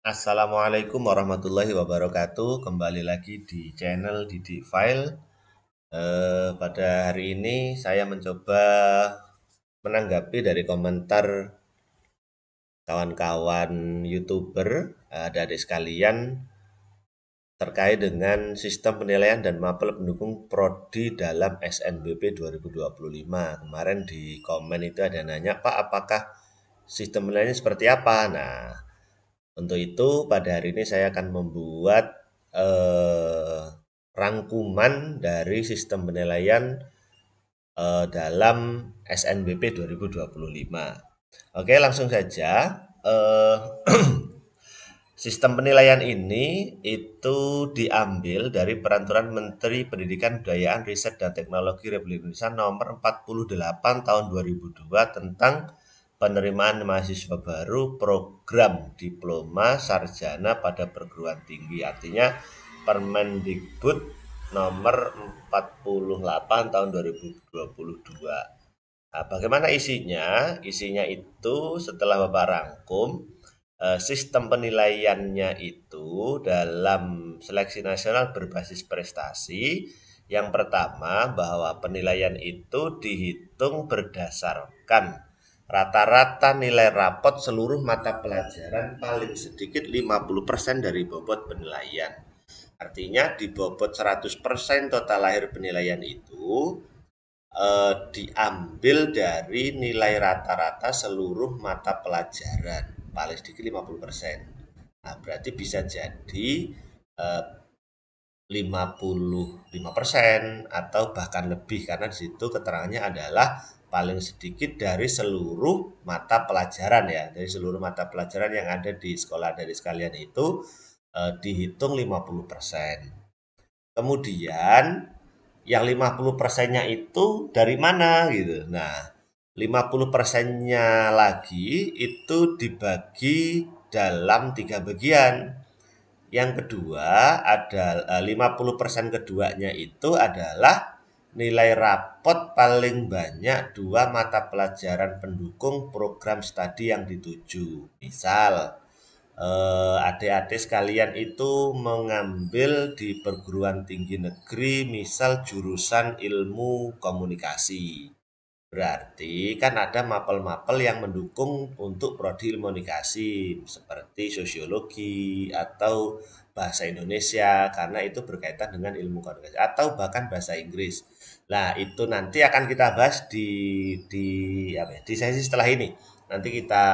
Assalamualaikum warahmatullahi wabarakatuh. Kembali lagi di channel Didik File. Pada hari ini saya mencoba menanggapi dari komentar kawan-kawan YouTuber, adik-adik sekalian, terkait dengan sistem penilaian dan mapel pendukung prodi dalam SNBP 2025. Kemarin di komen itu ada nanya, Pak, apakah sistem penilaiannya seperti apa? Nah, untuk itu, pada hari ini saya akan membuat rangkuman dari sistem penilaian dalam SNBP 2025. Oke, langsung saja. Sistem penilaian ini itu diambil dari Peraturan Menteri Pendidikan, Kebudayaan, Riset, dan Teknologi Republik Indonesia Nomor 48 Tahun 2002 tentang penerimaan mahasiswa baru program diploma sarjana pada perguruan tinggi. Artinya Permendikbud nomor 48 tahun 2022. Nah, bagaimana isinya? Isinya itu setelah Bapak rangkum, sistem penilaiannya itu dalam seleksi nasional berbasis prestasi. Yang pertama, bahwa penilaian itu dihitung berdasarkan rata-rata nilai rapot seluruh mata pelajaran paling sedikit 50% dari bobot penilaian. Artinya di bobot 100% total akhir penilaian itu diambil dari nilai rata-rata seluruh mata pelajaran paling sedikit 50%. Nah, berarti bisa jadi 55% atau bahkan lebih, karena di situ keterangannya adalah paling sedikit dari seluruh mata pelajaran ya. Dari seluruh mata pelajaran yang ada di sekolah dari sekalian itu dihitung 50%. Kemudian yang 50%-nya itu dari mana gitu. Nah, 50%-nya lagi itu dibagi dalam 3 bagian. Yang kedua ada 50% keduanya itu adalah nilai rapot paling banyak 2 mata pelajaran pendukung program studi yang dituju. Misal adik-adik sekalian itu mengambil di perguruan tinggi negeri, misal jurusan ilmu komunikasi. Berarti kan ada mapel-mapel yang mendukung untuk prodi ilmu komunikasi seperti sosiologi atau bahasa Indonesia, karena itu berkaitan dengan ilmu komunikasi, atau bahkan bahasa Inggris. Nah, itu nanti akan kita bahas di apa ya, di sesi setelah ini. Nanti kita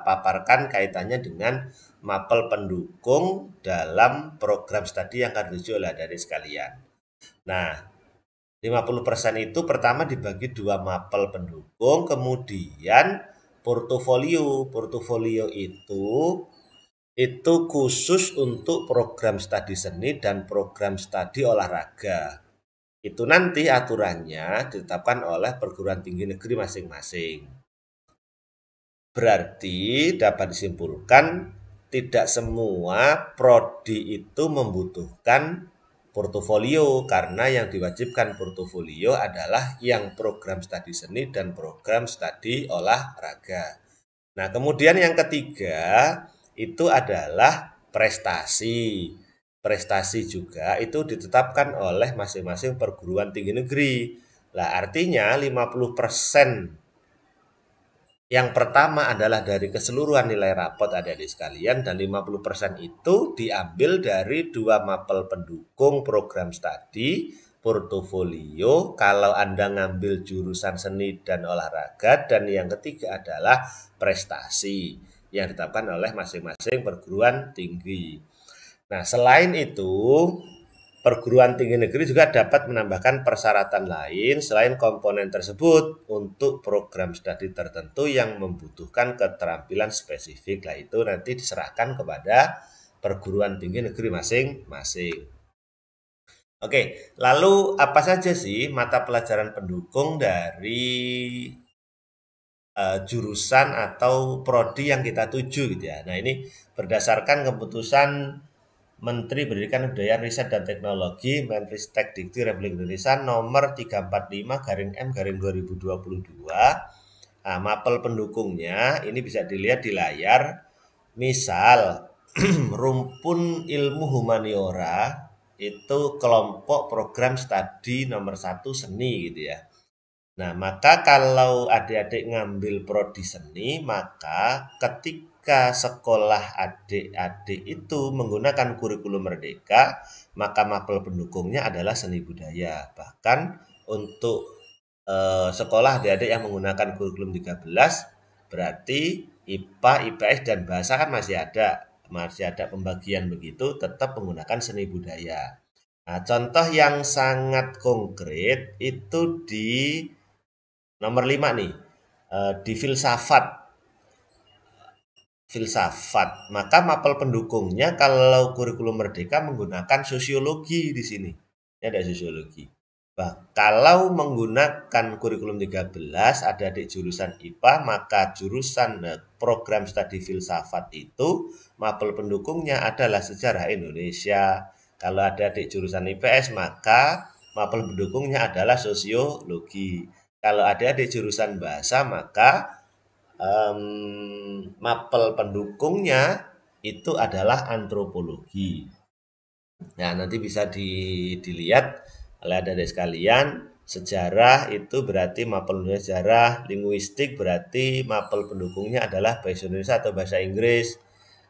paparkan kaitannya dengan mapel pendukung dalam program studi yang akan dituju oleh adik sekalian. Nah, 50% itu pertama dibagi 2 mapel pendukung, kemudian portofolio. Portofolio itu khusus untuk program studi seni dan program studi olahraga. Itu nanti aturannya ditetapkan oleh perguruan tinggi negeri masing-masing. Berarti dapat disimpulkan tidak semua prodi itu membutuhkan portofolio, karena yang diwajibkan portofolio adalah yang program studi seni dan program studi olahraga. Nah, kemudian yang ketiga itu adalah prestasi. Prestasi juga itu ditetapkan oleh masing-masing perguruan tinggi negeri. Nah, artinya 50% yang pertama adalah dari keseluruhan nilai rapot adik-adik sekalian, dan 50% itu diambil dari 2 mapel pendukung program studi, portofolio kalau Anda ngambil jurusan seni dan olahraga, dan yang ketiga adalah prestasi yang ditetapkan oleh masing-masing perguruan tinggi. Nah, selain itu, perguruan tinggi negeri juga dapat menambahkan persyaratan lain selain komponen tersebut untuk program studi tertentu yang membutuhkan keterampilan spesifik. Lah itu nanti diserahkan kepada perguruan tinggi negeri masing-masing. Oke, lalu apa saja sih mata pelajaran pendukung dari jurusan atau prodi yang kita tuju gitu ya. Nah, ini berdasarkan keputusan Menteri Pendidikan, Kebudayaan, Riset, dan Teknologi Menristek Dikti Republik Indonesia nomor 345/M/2022. Nah, mapel pendukungnya ini bisa dilihat di layar. Misal rumpun ilmu humaniora itu kelompok program studi nomor 1 seni gitu ya. Nah, maka kalau adik-adik ngambil prodi seni, maka ketika sekolah adik-adik itu menggunakan kurikulum merdeka, maka mapel pendukungnya adalah seni budaya. Bahkan untuk sekolah adik-adik yang menggunakan kurikulum 13, berarti IPA, IPS, dan bahasa kan masih ada pembagian begitu, tetap menggunakan seni budaya. Nah, contoh yang sangat konkret itu di nomor 5 nih, di filsafat. Maka mapel pendukungnya kalau kurikulum merdeka menggunakan sosiologi di sini. Ini ada sosiologi. Kalau menggunakan kurikulum 13 ada di jurusan IPA, maka jurusan program studi filsafat itu mapel pendukungnya adalah sejarah Indonesia. Kalau ada di jurusan IPS, maka mapel pendukungnya adalah sosiologi. Kalau ada di jurusan bahasa, maka mapel pendukungnya itu adalah antropologi. Nah, nanti bisa dilihat oleh adik-adik sekalian, sejarah itu berarti mapel pendukungnya sejarah, linguistik berarti mapel pendukungnya adalah bahasa Indonesia atau bahasa Inggris,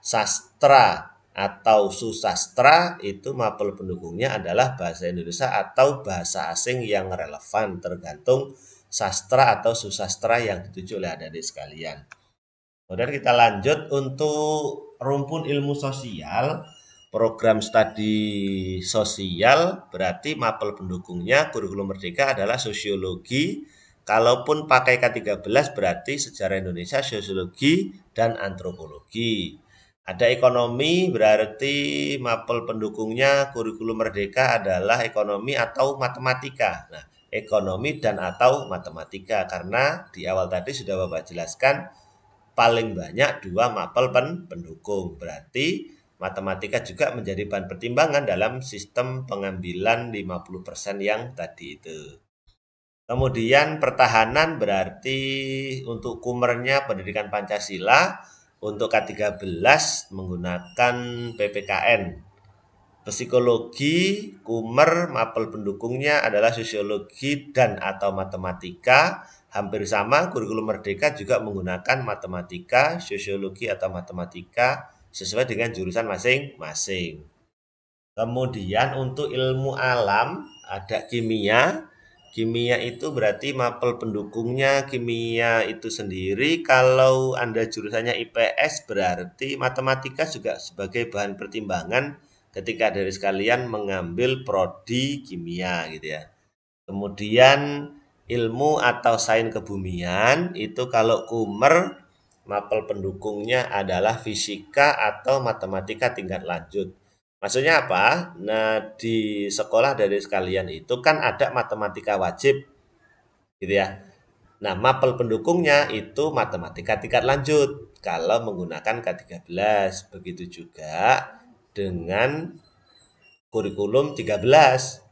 sastra atau susastra itu mapel pendukungnya adalah bahasa Indonesia atau bahasa asing yang relevan, tergantung sastra atau susastra yang dituju oleh adik-adik sekalian. Kemudian kita lanjut untuk rumpun ilmu sosial, program studi sosial berarti mapel pendukungnya kurikulum merdeka adalah sosiologi. Kalaupun pakai K13 berarti sejarah Indonesia, sosiologi, dan antropologi. Ada ekonomi berarti mapel pendukungnya kurikulum merdeka adalah ekonomi atau matematika. Nah, ekonomi dan atau matematika karena di awal tadi sudah Bapak jelaskan paling banyak 2 mapel pendukung. Berarti matematika juga menjadi bahan pertimbangan dalam sistem pengambilan 50% yang tadi itu. Kemudian pertahanan berarti untuk kumernya pendidikan Pancasila, untuk K13 menggunakan PPKN. Psikologi, kumer, mapel pendukungnya adalah sosiologi dan atau matematika. Hampir sama, kurikulum merdeka juga menggunakan matematika, sosiologi atau matematika sesuai dengan jurusan masing-masing. Kemudian untuk ilmu alam ada kimia. Kimia itu berarti mapel pendukungnya kimia itu sendiri. Kalau Anda jurusannya IPS berarti matematika juga sebagai bahan pertimbangan ketika dari sekalian mengambil prodi kimia gitu ya. Kemudian ilmu atau sains kebumian itu kalau kumer mapel pendukungnya adalah fisika atau matematika tingkat lanjut. Maksudnya apa? Nah, di sekolah dari sekalian itu kan ada matematika wajib gitu ya. Nah, mapel pendukungnya itu matematika tingkat lanjut kalau menggunakan K13. Begitu juga dengan kurikulum 13.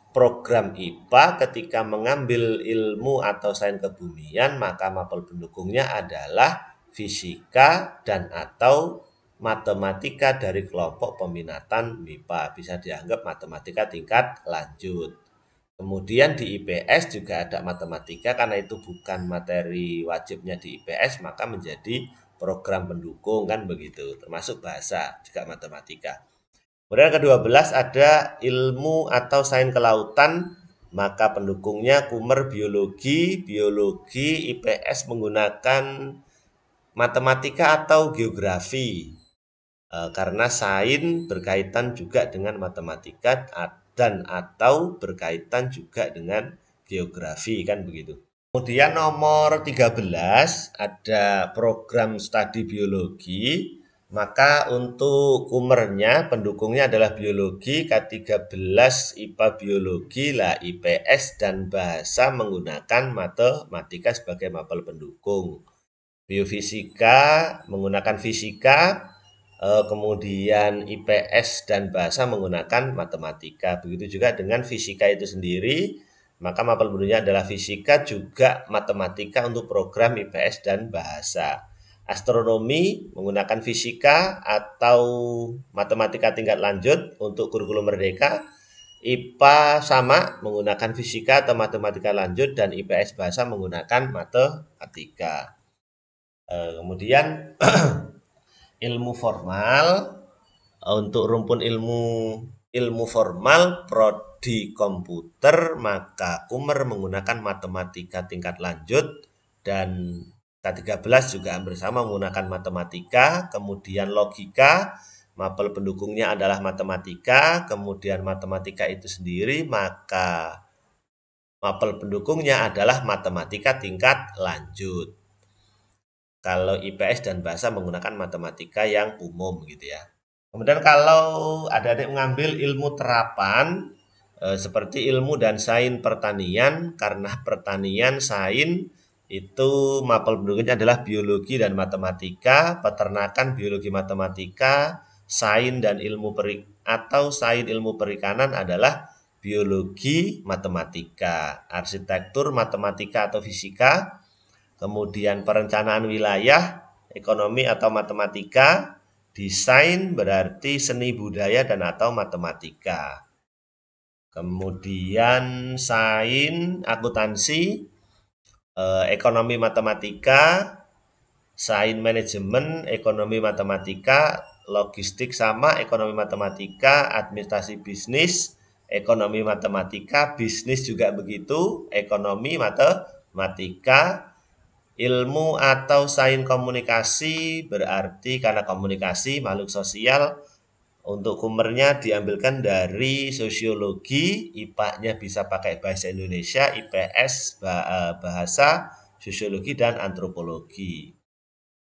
Program IPA ketika mengambil ilmu atau sains kebumian, maka mapel pendukungnya adalah fisika dan atau matematika dari kelompok peminatan MIPA. Bisa dianggap matematika tingkat lanjut. Kemudian di IPS juga ada matematika karena itu bukan materi wajibnya di IPS, maka menjadi program pendukung kan begitu, termasuk bahasa juga matematika. Kemudian ke-12 ada ilmu atau sains kelautan, maka pendukungnya kumer biologi, IPS menggunakan matematika atau geografi. Karena sains berkaitan juga dengan matematika dan atau berkaitan juga dengan geografi kan begitu. Kemudian nomor 13 ada program studi biologi. Maka untuk kumernya pendukungnya adalah biologi, K13 IPA biologi lah, IPS dan bahasa menggunakan matematika sebagai mapel pendukung. Biofisika menggunakan fisika, kemudian IPS dan bahasa menggunakan matematika. Begitu juga dengan fisika itu sendiri, maka mapel pendukungnya adalah fisika juga matematika untuk program IPS dan bahasa. astronomi menggunakan fisika atau matematika tingkat lanjut untuk kurikulum merdeka. IPA sama menggunakan fisika atau matematika lanjut, dan IPS bahasa menggunakan matematika. Kemudian ilmu formal, untuk rumpun ilmu formal prodi komputer, maka Kumer menggunakan matematika tingkat lanjut, dan K13 juga hampir sama menggunakan matematika. Kemudian logika, mapel pendukungnya adalah matematika, kemudian matematika itu sendiri, maka mapel pendukungnya adalah matematika tingkat lanjut. Kalau IPS dan bahasa menggunakan matematika yang umum gitu ya. Kemudian kalau adik-adik mengambil ilmu terapan, seperti ilmu dan sains pertanian, karena pertanian sains itu mapel pendukungnya adalah biologi dan matematika, peternakan biologi matematika, sains dan sains ilmu perikanan adalah biologi matematika, arsitektur matematika atau fisika, kemudian perencanaan wilayah ekonomi atau matematika, desain berarti seni budaya dan atau matematika. Kemudian sains akuntansi, ekonomi matematika, sains manajemen, ekonomi matematika, logistik sama ekonomi matematika, administrasi bisnis, ekonomi matematika, bisnis juga begitu, ekonomi matematika, ilmu atau sains komunikasi berarti karena komunikasi makhluk sosial, untuk Kumernya diambilkan dari sosiologi, IPA-nya bisa pakai bahasa Indonesia, IPS bahasa, sosiologi, dan antropologi.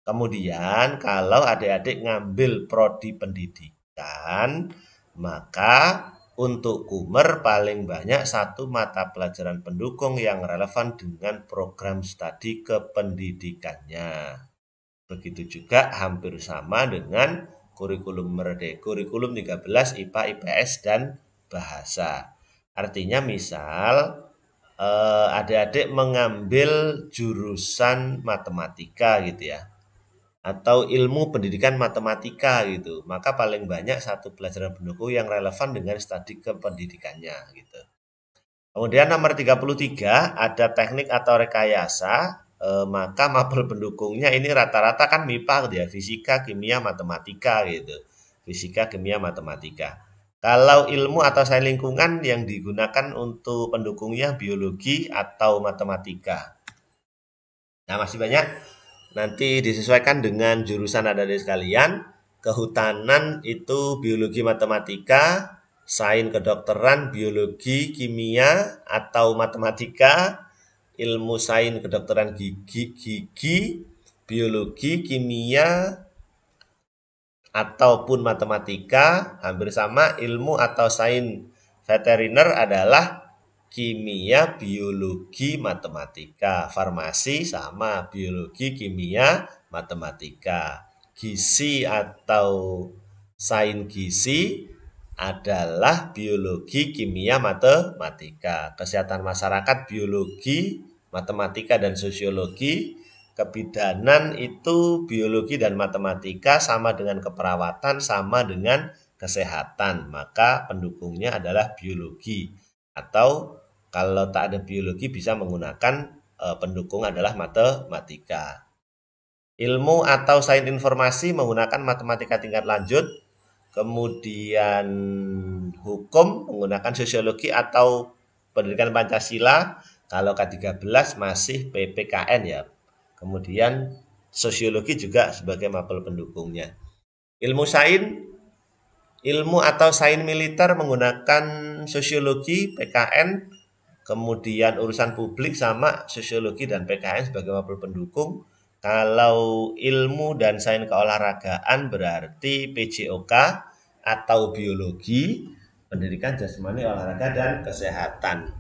Kemudian kalau adik-adik ngambil prodi pendidikan, maka untuk Kumer paling banyak satu mata pelajaran pendukung yang relevan dengan program studi kependidikannya. Begitu juga hampir sama dengan kurikulum merdeka, kurikulum 13 IPA, IPS, dan bahasa. Artinya misal adik-adik mengambil jurusan matematika gitu ya, atau ilmu pendidikan matematika gitu, maka paling banyak satu pelajaran pendukung yang relevan dengan studi kependidikannya gitu. Kemudian nomor 33 ada teknik atau rekayasa, maka mapel pendukungnya ini rata-rata kan MIPA gitu ya, fisika, kimia, matematika gitu. Fisika, kimia, matematika. Kalau ilmu atau sains lingkungan yang digunakan untuk pendukungnya biologi atau matematika. Nah, masih banyak, nanti disesuaikan dengan jurusan adik-adik sekalian. Kehutanan itu biologi matematika, sains kedokteran biologi kimia atau matematika, ilmu sains kedokteran gigi biologi kimia ataupun matematika, hampir sama. Ilmu atau sains veteriner adalah kimia, biologi, matematika. Farmasi sama, biologi, kimia, matematika. Gizi atau sains gizi adalah biologi, kimia, matematika. Kesehatan masyarakat biologi, matematika, dan sosiologi. Kebidanan itu biologi dan matematika, sama dengan keperawatan, sama dengan kesehatan. Maka pendukungnya adalah biologi. Atau kalau tak ada biologi bisa menggunakan pendukung adalah matematika. Ilmu atau sains informasi menggunakan matematika tingkat lanjut. Kemudian hukum menggunakan sosiologi atau pendidikan Pancasila. Kalau K13 masih PPKN ya. Kemudian sosiologi juga sebagai mapel pendukungnya. Ilmu sains, ilmu atau sains militer menggunakan sosiologi, PKN, kemudian urusan publik sama sosiologi dan PKN sebagai mapel pendukung. Kalau ilmu dan sains keolahragaan berarti PJOK atau biologi, pendidikan jasmani, olahraga, dan kesehatan.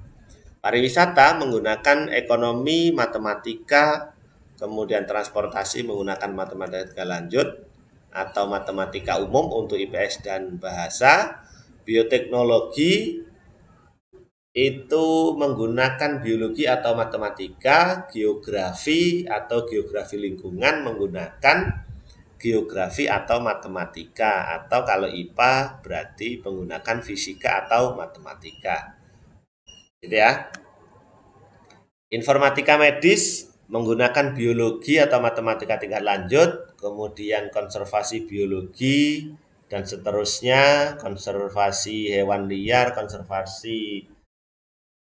Pariwisata menggunakan ekonomi, matematika, kemudian transportasi menggunakan matematika lanjut atau matematika umum untuk IPS dan bahasa. Bioteknologi itu menggunakan biologi atau matematika, geografi atau geografi lingkungan menggunakan geografi atau matematika, atau kalau IPA berarti menggunakan fisika atau matematika. Gitu ya. Informatika medis menggunakan biologi atau matematika tingkat lanjut, kemudian konservasi biologi dan seterusnya, konservasi hewan liar, konservasi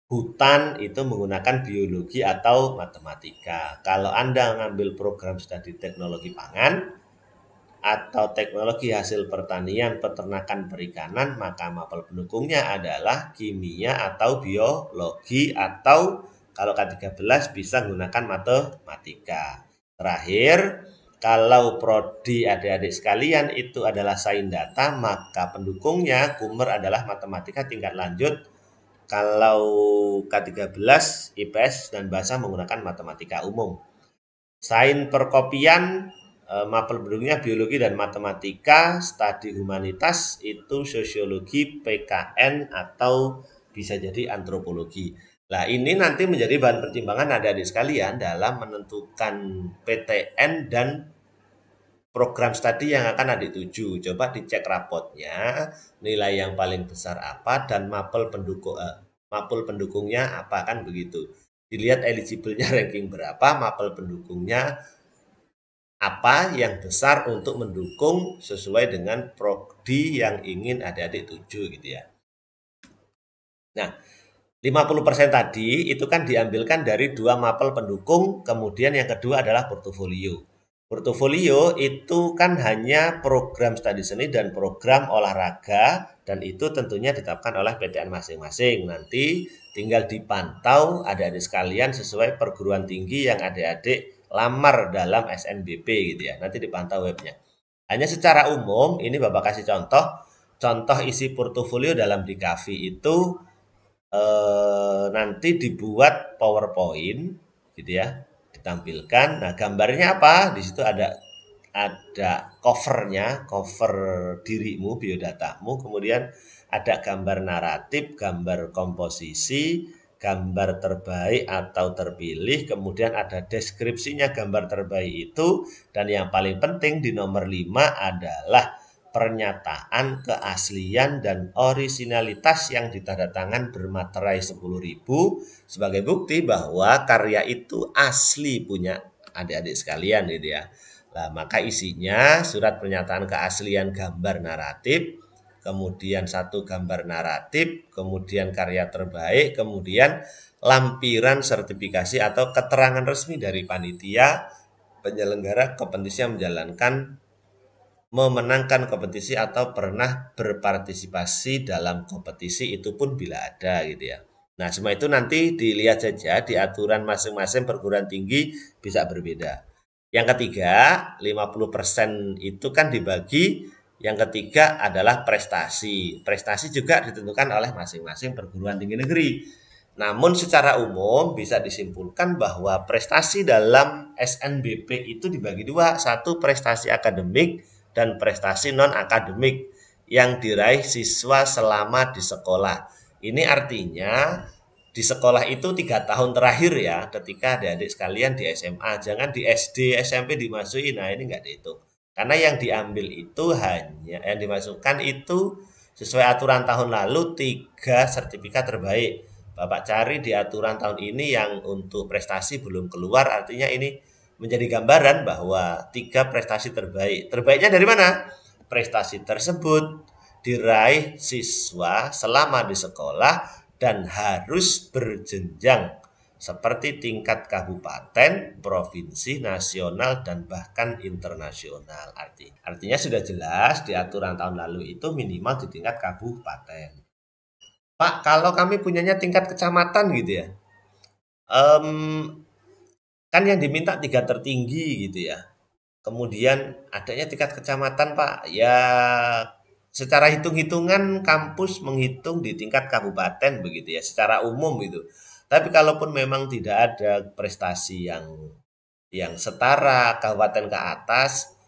hutan itu menggunakan biologi atau matematika. Kalau Anda ngambil program studi teknologi pangan atau teknologi hasil pertanian, peternakan, perikanan, maka mapel pendukungnya adalah kimia atau biologi, atau kalau K13 bisa menggunakan matematika. Terakhir, kalau prodi adik-adik sekalian itu adalah sains data, maka pendukungnya Kumer adalah matematika tingkat lanjut. Kalau K13 IPS dan bahasa menggunakan matematika umum. Sains perkopian, mapel pendukungnya biologi dan matematika. Studi humanitas itu sosiologi, PKN, atau bisa jadi antropologi. Nah, ini nanti menjadi bahan pertimbangan adik-adik sekalian dalam menentukan PTN dan program studi yang akan adik tuju. Coba dicek rapotnya, nilai yang paling besar apa, dan mapel pendukungnya apa, kan begitu. Dilihat eligible-nya ranking berapa, mapel pendukungnya apa yang besar untuk mendukung sesuai dengan prodi yang ingin adik-adik tuju gitu ya. Nah, 50% tadi itu kan diambilkan dari 2 mapel pendukung, kemudian yang kedua adalah portofolio. Portofolio itu kan hanya program studi seni dan program olahraga, dan itu tentunya ditetapkan oleh PTN masing-masing. Nanti tinggal dipantau adik-adik sekalian sesuai perguruan tinggi yang adik-adik lamar dalam SNBP gitu ya. Nanti dipantau webnya. Hanya secara umum, ini Bapak kasih contoh, contoh isi portofolio dalam Dikavi itu nanti dibuat PowerPoint gitu ya, ditampilkan. Nah, gambarnya apa? Di situ ada covernya, cover dirimu, biodatamu, kemudian ada gambar naratif, gambar komposisi, gambar terbaik atau terpilih, kemudian ada deskripsinya gambar terbaik itu, dan yang paling penting di nomor 5 adalah pernyataan keaslian dan orisinalitas yang ditandatangan bermaterai 10.000 sebagai bukti bahwa karya itu asli punya adik-adik sekalian gitu ya. Nah, maka isinya surat pernyataan keaslian gambar naratif, kemudian satu gambar naratif, kemudian karya terbaik, kemudian lampiran sertifikasi atau keterangan resmi dari panitia penyelenggara kompetisi yang memenangkan kompetisi atau pernah berpartisipasi dalam kompetisi, itu pun bila ada gitu ya. Nah, semua itu nanti dilihat saja di aturan masing-masing perguruan tinggi bisa berbeda. Yang ketiga, 50% itu kan dibagi. Yang ketiga adalah prestasi. Prestasi juga ditentukan oleh masing-masing perguruan tinggi negeri. Namun secara umum bisa disimpulkan bahwa prestasi dalam SNBP itu dibagi dua. Satu, prestasi akademik, dan prestasi non-akademik yang diraih siswa selama di sekolah. Ini artinya di sekolah itu 3 tahun terakhir ya, ketika adik-adik sekalian di SMA. Jangan di SD, SMP dimasukin, nah ini nggak dihitung. Karena yang diambil itu hanya, yang dimasukkan itu sesuai aturan tahun lalu 3 sertifikat terbaik. Bapak cari di aturan tahun ini yang untuk prestasi belum keluar, artinya ini menjadi gambaran bahwa 3 prestasi terbaik. Terbaiknya dari mana? Prestasi tersebut diraih siswa selama di sekolah dan harus berjenjang seperti tingkat kabupaten, provinsi, nasional, dan bahkan internasional. Artinya sudah jelas di aturan tahun lalu itu minimal di tingkat kabupaten. Pak, kalau kami punyanya tingkat kecamatan gitu ya, kan yang diminta 3 tertinggi gitu ya. Kemudian adanya tingkat kecamatan, Pak. Ya, secara hitung-hitungan kampus menghitung di tingkat kabupaten begitu ya, secara umum itu. Tapi kalaupun memang tidak ada prestasi yang setara kabupaten ke atas,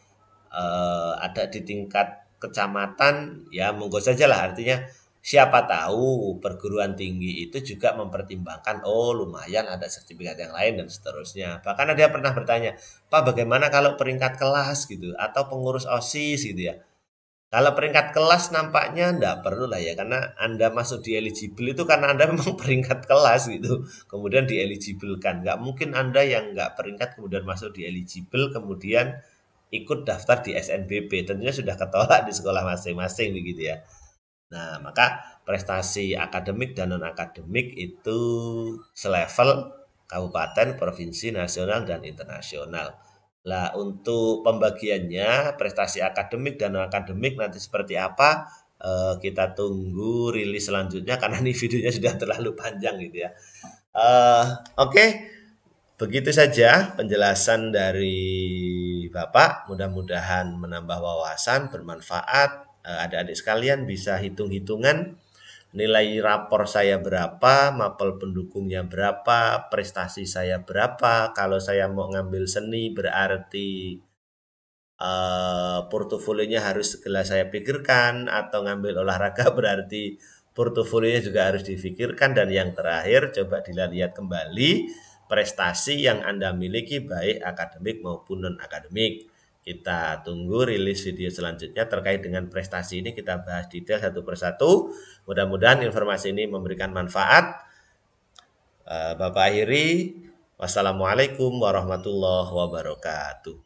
ada di tingkat kecamatan, ya monggo saja lah. Artinya Siapa tahu perguruan tinggi itu juga mempertimbangkan, oh lumayan ada sertifikat yang lain dan seterusnya. Bahkan ada yang pernah bertanya, Pak bagaimana kalau peringkat kelas gitu atau pengurus OSIS gitu ya. Kalau peringkat kelas nampaknya enggak perlu lah ya, karena Anda masuk di eligible itu karena Anda memang peringkat kelas gitu, kemudian di kan. Nggak mungkin Anda yang nggak peringkat kemudian masuk di eligible, kemudian ikut daftar di SNBP. Tentunya sudah ketolak di sekolah masing-masing begitu ya. Nah, maka prestasi akademik dan non-akademik itu selevel kabupaten, provinsi, nasional, dan internasional. Lah, untuk pembagiannya prestasi akademik dan non-akademik nanti seperti apa? Kita tunggu rilis selanjutnya karena ini videonya sudah terlalu panjang gitu ya. Oke, begitu saja penjelasan dari Bapak. Mudah-mudahan menambah wawasan, bermanfaat. Adik-adik sekalian bisa hitung-hitungan nilai rapor saya berapa, mapel pendukungnya berapa, prestasi saya berapa. Kalau saya mau ngambil seni berarti portofolionya harus segera saya pikirkan, atau ngambil olahraga berarti portofolionya juga harus difikirkan. Dan yang terakhir coba dilihat kembali prestasi yang Anda miliki baik akademik maupun non-akademik. Kita tunggu rilis video selanjutnya terkait dengan prestasi ini, kita bahas detail satu persatu. Mudah-mudahan informasi ini memberikan manfaat. Bapak akhiri, wassalamualaikum warahmatullahi wabarakatuh.